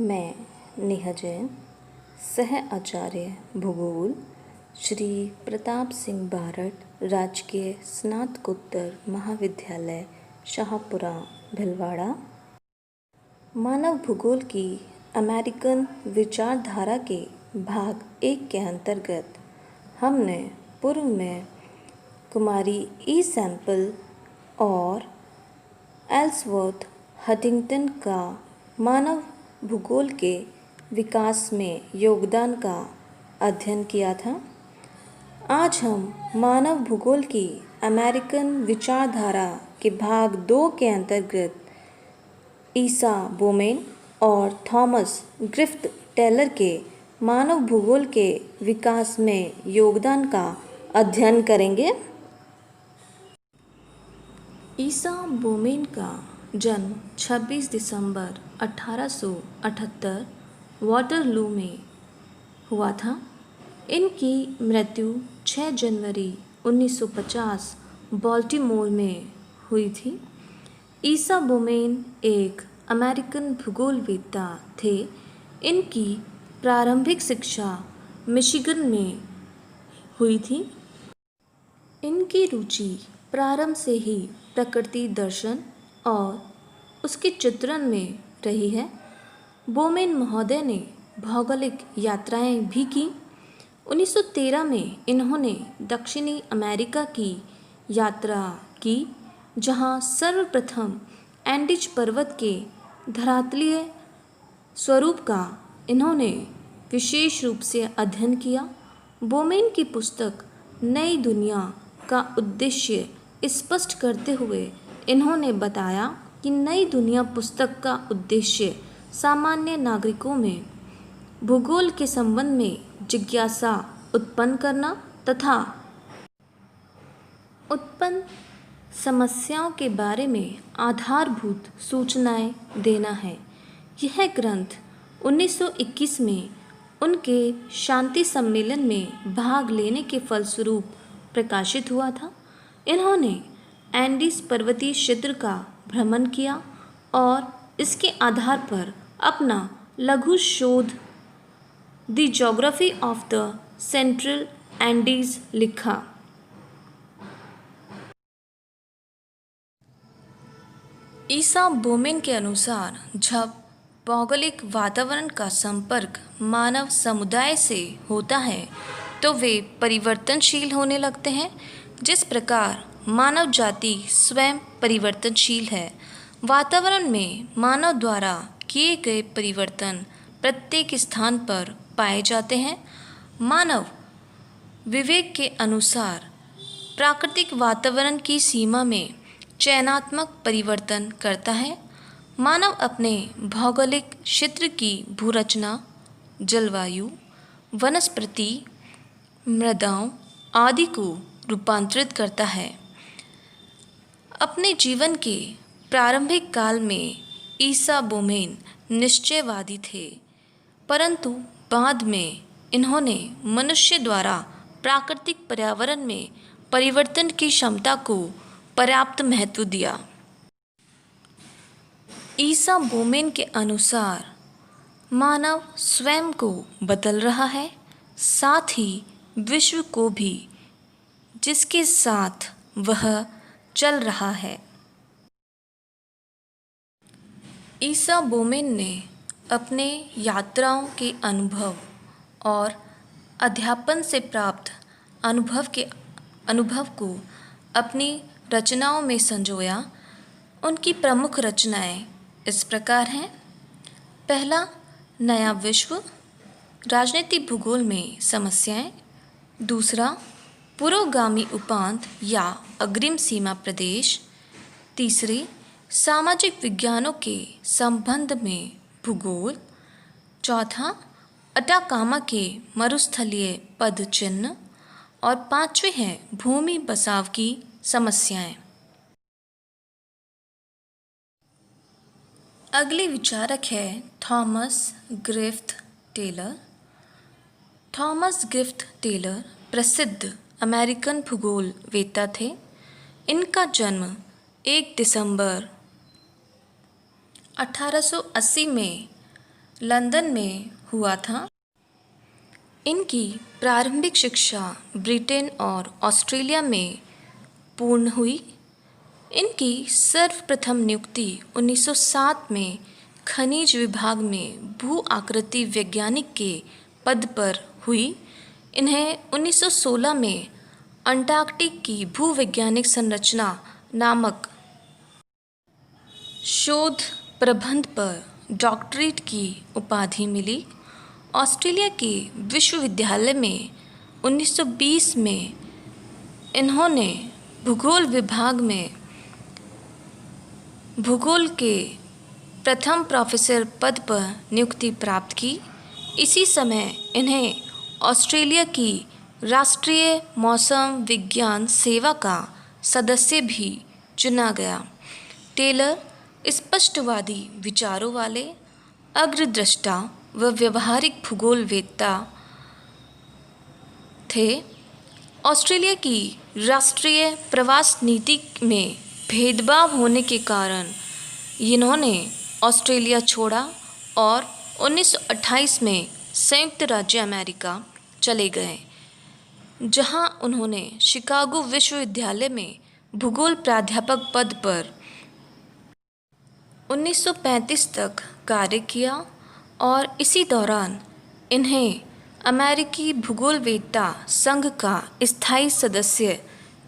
मैं नेहा जैन, सह आचार्य भूगोल, श्री प्रताप सिंह बारठ राजकीय स्नातकोत्तर महाविद्यालय शाहपुरा भिलवाड़ा, मानव भूगोल की अमेरिकन विचारधारा के भाग 1 के अंतर्गत हमने पूर्व में कुमारी ई सैम्पल और एल्सवर्थ हंटिंगटन का मानव भूगोल के विकास में योगदान का अध्ययन किया था। आज हम मानव भूगोल की अमेरिकन विचारधारा के भाग 2 के अंतर्गत ईसा बोमेन और थॉमस ग्रिफ्थ टेलर के मानव भूगोल के विकास में योगदान का अध्ययन करेंगे। ईसा बोमेन का जन्म 26 दिसंबर 1878 वाटरलू में हुआ था। इनकी मृत्यु 6 जनवरी 1950 बाल्टीमोर में हुई थी। ईसा बोमेन एक अमेरिकन भूगोलवेत्ता थे। इनकी प्रारंभिक शिक्षा मिशिगन में हुई थी। इनकी रुचि प्रारंभ से ही प्रकृति दर्शन और उसके चित्रण में रही है। बोमेन महोदय ने भौगोलिक यात्राएं भी की। 1913 में इन्होंने दक्षिणी अमेरिका की यात्रा की, जहां सर्वप्रथम एंडीज पर्वत के धरातलीय स्वरूप का इन्होंने विशेष रूप से अध्ययन किया। बोमेन की पुस्तक नई दुनिया का उद्देश्य स्पष्ट करते हुए इन्होंने बताया कि नई दुनिया पुस्तक का उद्देश्य सामान्य नागरिकों में भूगोल के संबंध में जिज्ञासा उत्पन्न करना तथा उत्पन्न समस्याओं के बारे में आधारभूत सूचनाएं देना है। यह ग्रंथ 1921 में उनके शांति सम्मेलन में भाग लेने के फलस्वरूप प्रकाशित हुआ था। इन्होंने एंडीज पर्वतीय क्षेत्र का भ्रमण किया और इसके आधार पर अपना लघु शोध the geography of the central Andes लिखा। ईसा बोमेन के अनुसार जब भौगोलिक वातावरण का संपर्क मानव समुदाय से होता है तो वे परिवर्तनशील होने लगते हैं। जिस प्रकार मानव जाति स्वयं परिवर्तनशील है, वातावरण में मानव द्वारा किए गए परिवर्तन प्रत्येक स्थान पर पाए जाते हैं। मानव विवेक के अनुसार प्राकृतिक वातावरण की सीमा में चयनात्मक परिवर्तन करता है। मानव अपने भौगोलिक क्षेत्र की भूरचना, जलवायु, वनस्पति, मृदाओं आदि को रूपांतरित करता है। अपने जीवन के प्रारंभिक काल में ईसा बोमेन निश्चयवादी थे, परंतु बाद में इन्होंने मनुष्य द्वारा प्राकृतिक पर्यावरण में परिवर्तन की क्षमता को पर्याप्त महत्व दिया। ईसा बोमेन के अनुसार मानव स्वयं को बदल रहा है, साथ ही विश्व को भी, जिसके साथ वह चल रहा है। ईसा बोमेन ने अपने यात्राओं के अनुभव और अध्यापन से प्राप्त अनुभव को अपनी रचनाओं में संजोया। उनकी प्रमुख रचनाएं इस प्रकार हैं। पहला, नया विश्व, राजनीतिक भूगोल में समस्याएं। दूसरा, पुरोगामी उपांत या अग्रिम सीमा प्रदेश। तीसरी, सामाजिक विज्ञानों के संबंध में भूगोल। चौथा, अटाकामा के मरुस्थलीय पदचिह्न। और पांचवें है भूमि बसाव की समस्याएं। अगले विचारक है Thomas Griffith Taylor. Thomas Griffith Taylor प्रसिद्ध अमेरिकन भूगोलवेत्ता थे। इनका जन्म 1 दिसंबर 1880 में लंदन में हुआ था। इनकी प्रारंभिक शिक्षा ब्रिटेन और ऑस्ट्रेलिया में पूर्ण हुई। इनकी सर्वप्रथम नियुक्ति 1907 में खनिज विभाग में भू आकृति वैज्ञानिक के पद पर हुई। इन्हें 1916 में अंटार्कटिक की भूवैज्ञानिक संरचना नामक शोध प्रबंध पर डॉक्टरेट की उपाधि मिली। ऑस्ट्रेलिया के विश्वविद्यालय में 1920 में इन्होंने भूगोल विभाग में भूगोल के प्रथम प्रोफेसर पद पर नियुक्ति प्राप्त की। इसी समय इन्हें ऑस्ट्रेलिया की राष्ट्रीय मौसम विज्ञान सेवा का सदस्य भी चुना गया। टेलर स्पष्टवादी विचारों वाले अग्रदृष्टा व व्यवहारिक भूगोलवेत्ता थे। ऑस्ट्रेलिया की राष्ट्रीय प्रवास नीति में भेदभाव होने के कारण इन्होंने ऑस्ट्रेलिया छोड़ा और 1928 में संयुक्त राज्य अमेरिका चले गए, जहां उन्होंने शिकागो विश्वविद्यालय में भूगोल प्राध्यापक पद पर 1935 तक कार्य किया और इसी दौरान इन्हें अमेरिकी भूगोलवेत्ता संघ का स्थायी सदस्य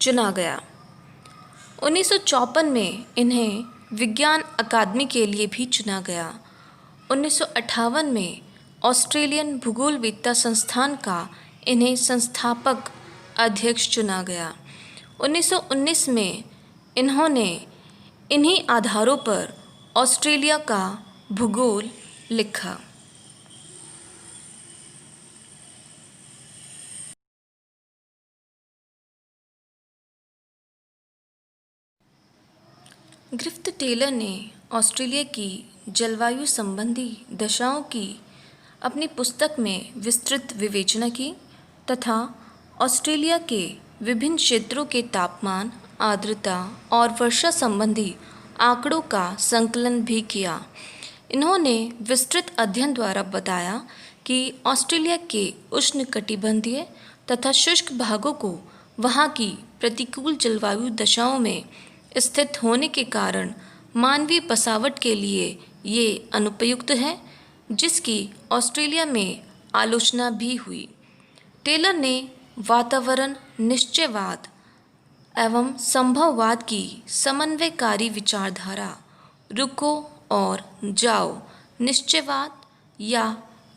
चुना गया। 1954 में इन्हें विज्ञान अकादमी के लिए भी चुना गया। 1958 में ऑस्ट्रेलियन भूगोलवेत्ता संस्थान का इन्हें संस्थापक अध्यक्ष चुना गया। 1919 में इन्होंने इन्हीं आधारों पर ऑस्ट्रेलिया का भूगोल लिखा। ग्रिफ्थ टेलर ने ऑस्ट्रेलिया की जलवायु संबंधी दशाओं की अपनी पुस्तक में विस्तृत विवेचना की तथा ऑस्ट्रेलिया के विभिन्न क्षेत्रों के तापमान, आर्द्रता और वर्षा संबंधी आंकड़ों का संकलन भी किया। इन्होंने विस्तृत अध्ययन द्वारा बताया कि ऑस्ट्रेलिया के उष्णकटिबंधीय तथा शुष्क भागों को वहाँ की प्रतिकूल जलवायु दशाओं में स्थित होने के कारण मानवीय बसावट के लिए ये अनुपयुक्त है, जिसकी ऑस्ट्रेलिया में आलोचना भी हुई। टेलर ने वातावरण निश्चयवाद एवं संभववाद की समन्वयकारी विचारधारा रुको और जाओ निश्चयवाद या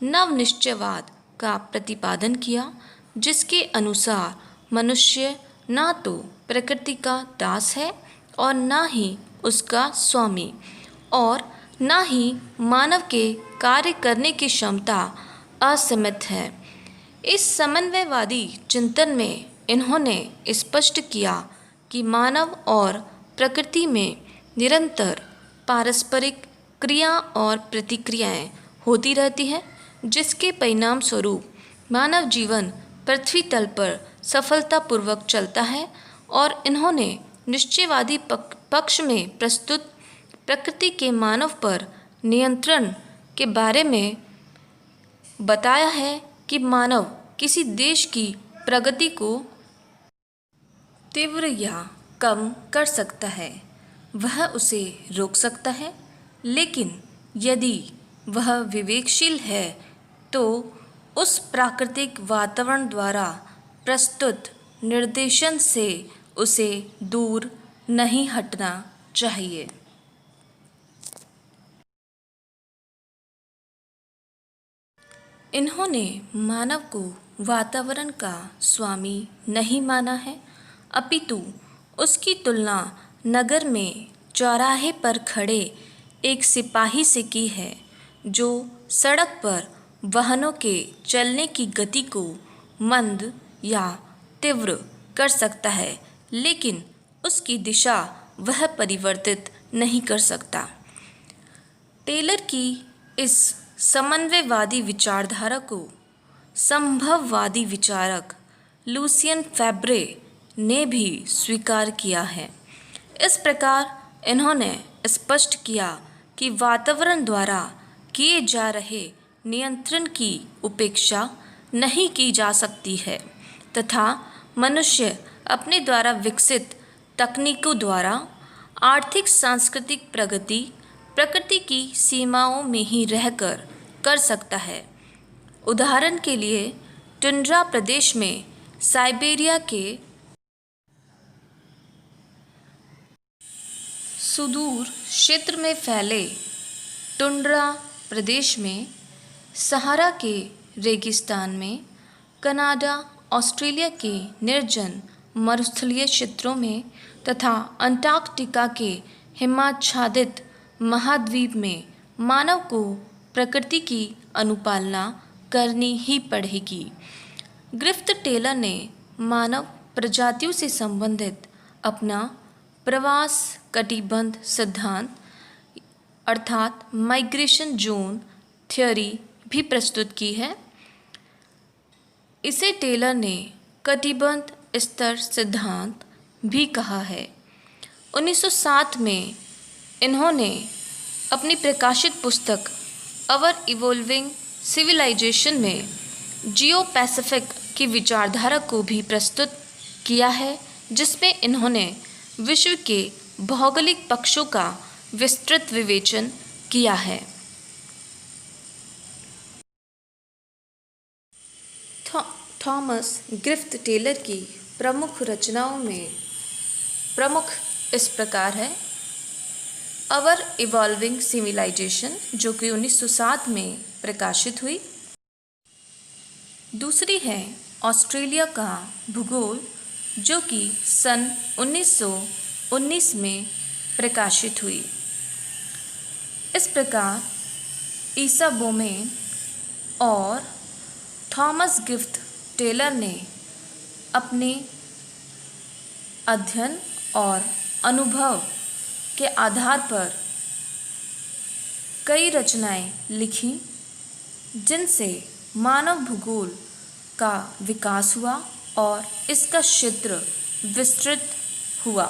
नव निश्चयवाद का प्रतिपादन किया, जिसके अनुसार मनुष्य ना तो प्रकृति का दास है और ना ही उसका स्वामी, और ना ही मानव के कार्य करने की क्षमता असीमित है। इस समन्वयवादी चिंतन में इन्होंने स्पष्ट किया कि मानव और प्रकृति में निरंतर पारस्परिक क्रिया और प्रतिक्रियाएं होती रहती हैं, जिसके परिणाम स्वरूप मानव जीवन पृथ्वी तल पर सफलतापूर्वक चलता है। और इन्होंने निश्चयवादी पक्ष में प्रस्तुत प्रकृति के मानव पर नियंत्रण के बारे में बताया है कि मानव किसी देश की प्रगति को तीव्र या कम कर सकता है, वह उसे रोक सकता है, लेकिन यदि वह विवेकशील है तो उस प्राकृतिक वातावरण द्वारा प्रस्तुत निर्देशन से उसे दूर नहीं हटना चाहिए। इन्होंने मानव को वातावरण का स्वामी नहीं माना है, अपितु उसकी तुलना नगर में चौराहे पर खड़े एक सिपाही से की है, जो सड़क पर वाहनों के चलने की गति को मंद या तीव्र कर सकता है, लेकिन उसकी दिशा वह परिवर्तित नहीं कर सकता। टेलर की इस समन्वयवादी विचारधारा को संभववादी विचारक लुसियन फैब्रे ने भी स्वीकार किया है। इस प्रकार इन्होंने स्पष्ट किया कि वातावरण द्वारा किए जा रहे नियंत्रण की उपेक्षा नहीं की जा सकती है तथा मनुष्य अपने द्वारा विकसित तकनीकों द्वारा आर्थिक सांस्कृतिक प्रगति प्रकृति की सीमाओं में ही रहकर कर सकता है। उदाहरण के लिए टुंड्रा प्रदेश में साइबेरिया के सुदूर क्षेत्र में फैले टुंड्रा प्रदेश में, सहारा के रेगिस्तान में, कनाडा ऑस्ट्रेलिया के निर्जन मरुस्थलीय क्षेत्रों में तथा अंटार्कटिका के हिमाच्छादित महाद्वीप में मानव को प्रकृति की अनुपालना करनी ही पड़ेगी। ग्रिफ्थ टेलर ने मानव प्रजातियों से संबंधित अपना प्रवास कटिबंध सिद्धांत अर्थात माइग्रेशन जोन थ्योरी भी प्रस्तुत की है। इसे टेलर ने कटिबंध स्तर सिद्धांत भी कहा है। 1907 में इन्होंने अपनी प्रकाशित पुस्तक अवर इवोल्विंग सिविलाइजेशन में जियो पैसिफिक की विचारधारा को भी प्रस्तुत किया है, जिसमें इन्होंने विश्व के भौगोलिक पक्षों का विस्तृत विवेचन किया है। थॉमस ग्रिफ्थ टेलर की प्रमुख रचनाओं में प्रमुख इस प्रकार है। अवर इवॉल्विंग सिविलाइजेशन, जो कि 1907 में प्रकाशित हुई। दूसरी है ऑस्ट्रेलिया का भूगोल, जो कि सन 1919 में प्रकाशित हुई। इस प्रकार ईसा बोमेन और थॉमस गिफ्थ टेलर ने अपने अध्ययन और अनुभव के आधार पर कई रचनाएं लिखी, जिनसे मानव भूगोल का विकास हुआ और इसका क्षेत्र विस्तृत हुआ।